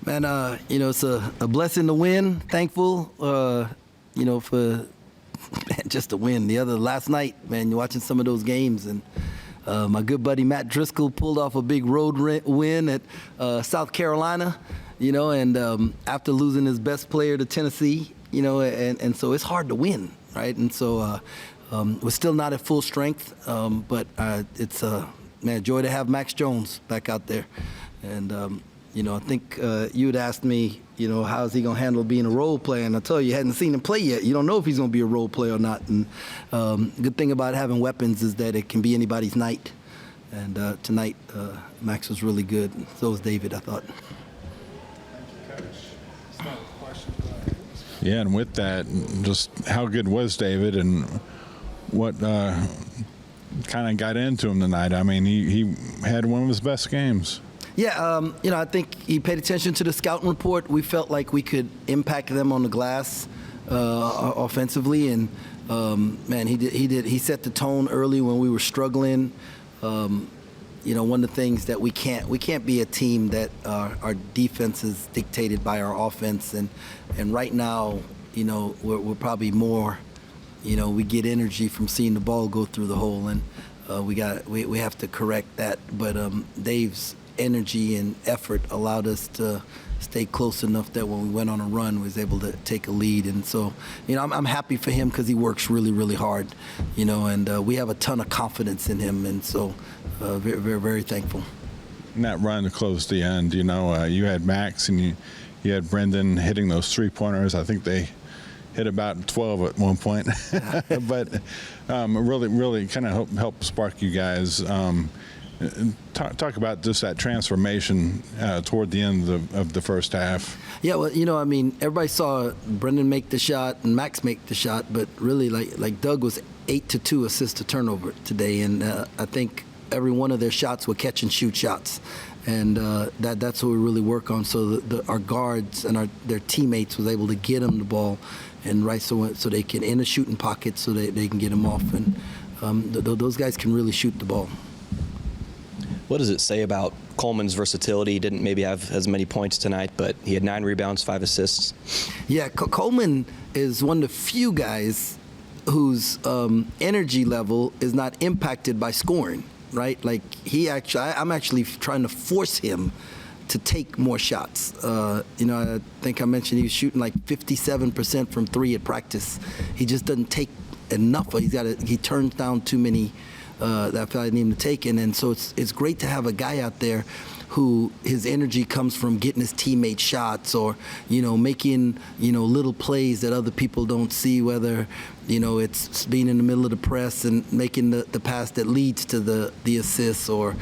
Man, it's a blessing to win. Thankful, for just to win. Last night, man, you're watching some of those games, and my good buddy Matt Driscoll pulled off a big road win at South Carolina, and after losing his best player to Tennessee, and so it's hard to win, right? And so we're still not at full strength, but it's a joy to have Max Jones back out there. And I think you had asked me, how's he going to handle being a role player? And I tell you, you hadn't seen him play yet. You don't know if he's going to be a role player or not. And good thing about having weapons is that it can be anybody's night. And tonight, Max was really good. So was David, I thought. Thank you, Coach. Start with a question. Yeah, and with that, just how good was David, and what kind of got into him tonight? I mean, he had one of his best games. Yeah, I think he paid attention to the scouting report. We felt like we could impact them on the glass offensively, and man, he set the tone early when we were struggling. One of the things that we can't be a team that our defense is dictated by our offense, and right now, we're probably more, we get energy from seeing the ball go through the hole, and we have to correct that. But Dave's energy and effort allowed us to stay close enough that when we went on a run, we was able to take a lead. And so, I'm happy for him because he works really, really hard, and we have a ton of confidence in him. And so, very, very, very thankful. And that run to close the end, you had Max and you had Brendan hitting those three-pointers. I think they hit about 12 at one point. But really, really kind of helped spark you guys. Talk about just that transformation toward the end of the first half. Yeah, well, everybody saw Brendan make the shot and Max make the shot, but really, like Doug was 8-2 assist to turnover today, and I think every one of their shots were catch and shoot shots, and that's what we really work on. So our guards and their teammates was able to get them the ball, and so they can in a shooting pocket so they can get them off, and those guys can really shoot the ball. What does it say about Coleman's versatility? He didn't maybe have as many points tonight, but he had 9 rebounds, 5 assists. Yeah, Coleman is one of the few guys whose energy level is not impacted by scoring, right? Like I'm actually trying to force him to take more shots. I think I mentioned he was shooting like 57% from 3 at practice. He just doesn't take enough. He turns down too many that I feel I need him to take in. And so it's great to have a guy out there who his energy comes from getting his teammates shots or, making, little plays that other people don't see, whether, it's being in the middle of the press and making the pass that leads to the assist, or,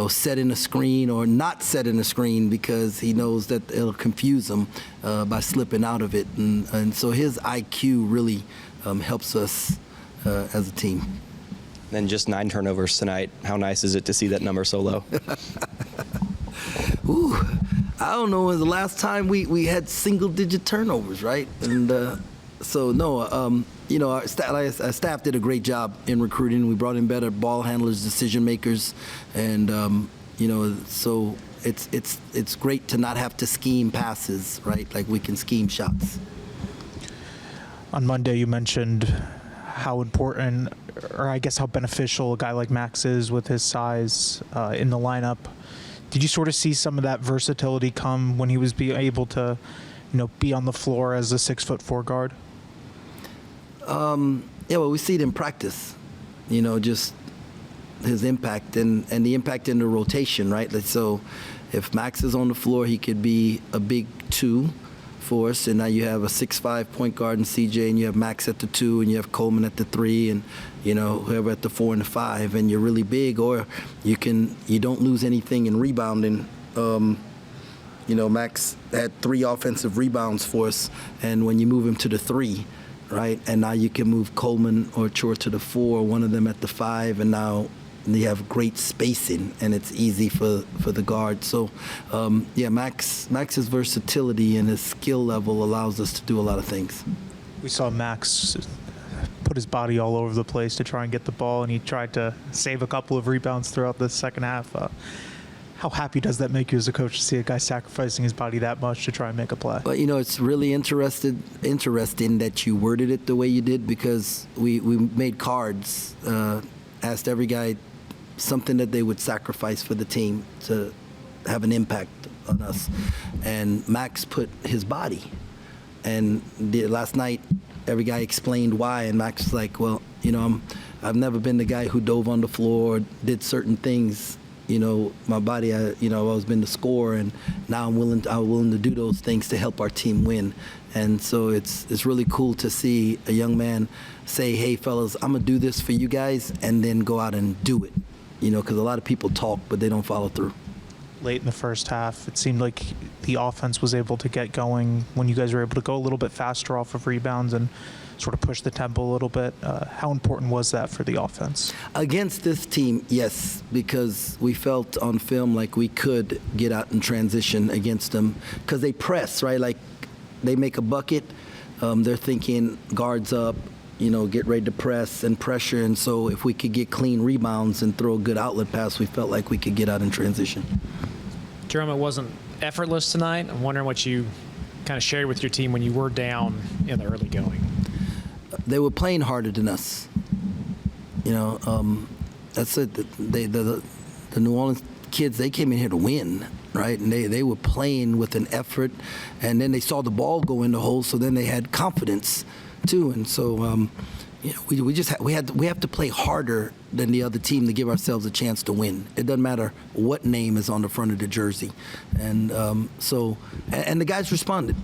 setting a screen or not setting a screen because he knows that it'll confuse him by slipping out of it. And so his IQ really helps us as a team. And just 9 turnovers tonight. How nice is it to see that number so low? Ooh, I don't know. It was the last time we had single-digit turnovers, right? And our staff did a great job in recruiting. We brought in better ball handlers, decision makers, and so it's great to not have to scheme passes, right? Like we can scheme shots. On Monday, you mentioned how important, or I guess how beneficial a guy like Max is with his size in the lineup. Did you sort of see some of that versatility come when he was able to, be on the floor as a 6'4" guard? Yeah, well, we see it in practice. Just his impact and the impact in the rotation, right? So, if Max is on the floor, he could be a big 2 for us, and now you have a 6'5" point guard in CJ, and you have Max at the 2, and you have Coleman at the 3, and whoever at the 4 and the 5, and you're really big, or you don't lose anything in rebounding. Max had 3 offensive rebounds for us, and when you move him to the 3, right, and now you can move Coleman or Chor to the 4, one of them at the 5, and now you have great spacing, and it's easy for the guard. So, Max's versatility and his skill level allows us to do a lot of things. We saw Max put his body all over the place to try and get the ball, and he tried to save a couple of rebounds throughout the second half. How happy does that make you as a coach to see a guy sacrificing his body that much to try and make a play? But it's really interesting that you worded it the way you did, because we made cards, asked every guy something that they would sacrifice for the team to have an impact on us, and Max put his body. And last night, every guy explained why, and Max was like, "Well, I've never been the guy who dove on the floor, did certain things." My body, I've always been the scorer, and now I'm willing to do those things to help our team win. And so it's really cool to see a young man say, "Hey, fellas, I'm gonna do this for you guys," and then go out and do it. Because a lot of people talk, but they don't follow through. Late in the first half, it seemed like the offense was able to get going when you guys were able to go a little bit faster off of rebounds and sort of push the tempo a little bit. How important was that for the offense? Against this team, yes, because we felt on film like we could get out and transition against them, because they press, right? Like, they make a bucket, they're thinking guards up, get ready to press and pressure. And so if we could get clean rebounds and throw a good outlet pass, we felt like we could get out in transition. Jerome, it wasn't effortless tonight. I'm wondering what you kind of shared with your team when you were down in the early going. They were playing harder than us. That's it. The New Orleans kids, they came in here to win, right? And they were playing with an effort, and then they saw the ball go in the hole, so then they had confidence too. And so we have to play harder than the other team to give ourselves a chance to win. It doesn't matter what name is on the front of the jersey. And and the guys responded.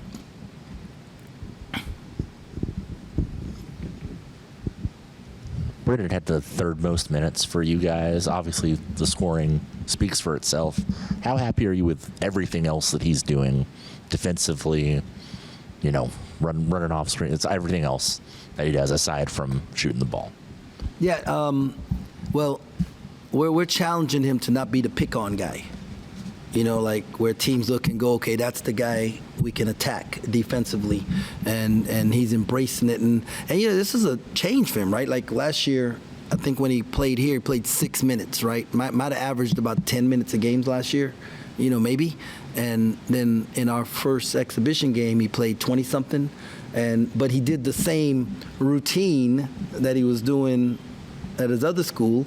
Brennan had the third most minutes for you guys. Obviously, the scoring speaks for itself. How happy are you with everything else that he's doing defensively, running off screen? It's everything else that he does aside from shooting the ball. Yeah, well, we're challenging him to not be the pick-on guy. Like where teams look and go, okay, that's the guy we can attack defensively, and he's embracing it. And this is a change for him, right? Like last year, I think when he played here, he played 6 minutes, right? Might have averaged about 10 minutes a game last year, maybe. And then in our first exhibition game, he played 20-something, but he did the same routine that he was doing at his other school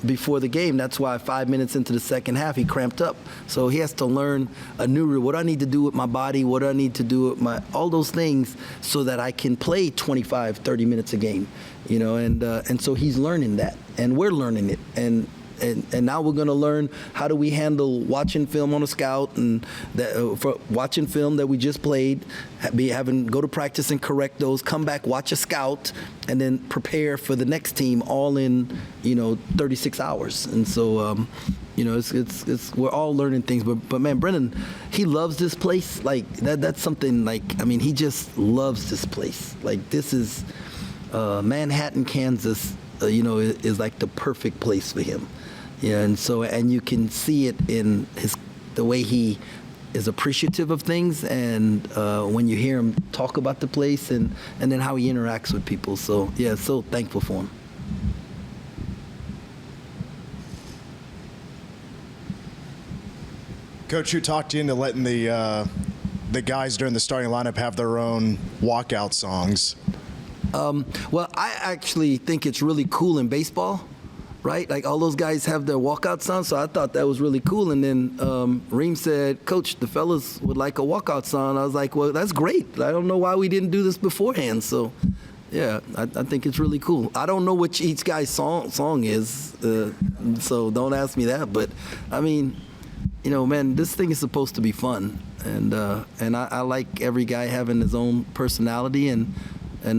before the game. That's why 5 minutes into the second half, he cramped up. So he has to learn a new rule. What do I need to do with my body? What do I need to do with all those things so that I can play 25, 30 minutes a game, and so he's learning that, and we're learning it. And now we're going to learn how do we handle watching film on a scout, and for watching film that we just played, go to practice and correct those, come back, watch a scout, and then prepare for the next team all in 36 hours. And so it's we're all learning things. But man, Brennan, he loves this place. Like that's something he just loves this place. Like this is Manhattan, Kansas. Is like the perfect place for him. Yeah, and you can see it in the way he is appreciative of things, and when you hear him talk about the place, and then how he interacts with people. So yeah, so thankful for him. Coach, who talked you into letting the guys during the starting lineup have their own walkout songs? Well, I actually think it's really cool in baseball, right? Like all those guys have their walkout song, so I thought that was really cool. And then Reem said, "Coach, the fellas would like a walkout song." I was like, "Well, that's great. I don't know why we didn't do this beforehand." So, yeah, I think it's really cool. I don't know which each guy's song is, so don't ask me that. But I mean, man, this thing is supposed to be fun, and I like every guy having his own personality, and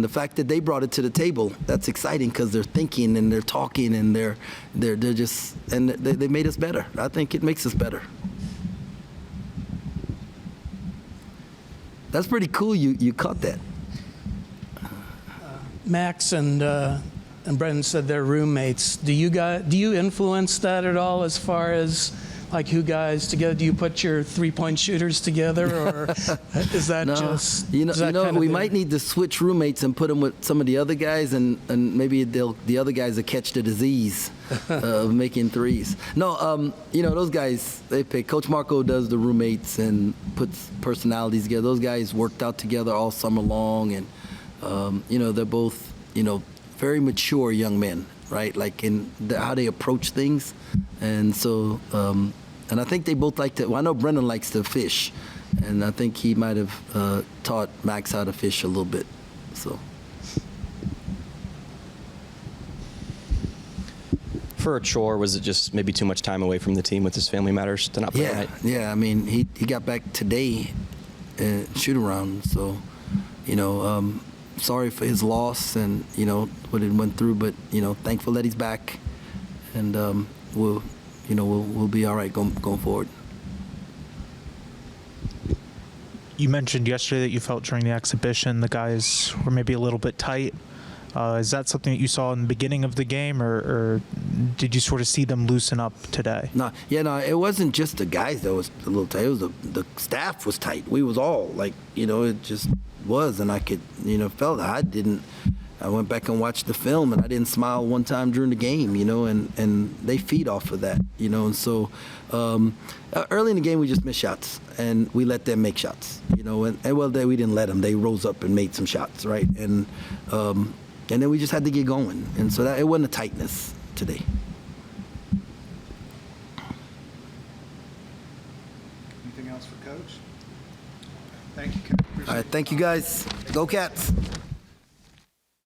the fact that they brought it to the table, that's exciting because they're thinking and they're talking and they're just, and they made us better. I think it makes us better. That's pretty cool. You caught that. Max and Brendan said they're roommates. Do you influence that at all as far as like who guys together? Do you put your 3-point shooters together, or is that No, just you know, is that kind of we the- might need to switch roommates and put them with some of the other guys, and maybe the other guys will catch the disease of making threes. No, you know, those guys, they pick. Coach Marco does the roommates and puts personalities together. Those guys worked out together all summer long, and you know, they're both, you know, very mature young men, right? Like in how they approach things, and so. And I think they both like to. Well, I know Brendan likes to fish, and I think he might have taught Max how to fish a little bit. So. For a chore, was it just maybe too much time away from the team with his family matters to not play Yeah, tonight? yeah. I mean, he got back today, shoot around. So, you know, sorry for his loss and you know what it went through, but you know, thankful that he's back, and we'll be all right going forward. You mentioned yesterday that you felt during the exhibition the guys were maybe a little bit tight. Is that something that you saw in the beginning of the game, or did you sort of see them loosen up today? No, it wasn't just the guys that was a little tight. It was the staff was tight. We was all like, you know, it just was, and I could, you know, felt I went back and watched the film, and I didn't smile one time during the game, you know, and they feed off of that, you know, and so early in the game we just missed shots, and we let them make shots, you know, and well, we didn't let them. They rose up and made some shots, right, and then we just had to get going, and so that it wasn't a tightness today. Anything else for Coach? Thank you, Coach. All right, thank you guys. Go Cats.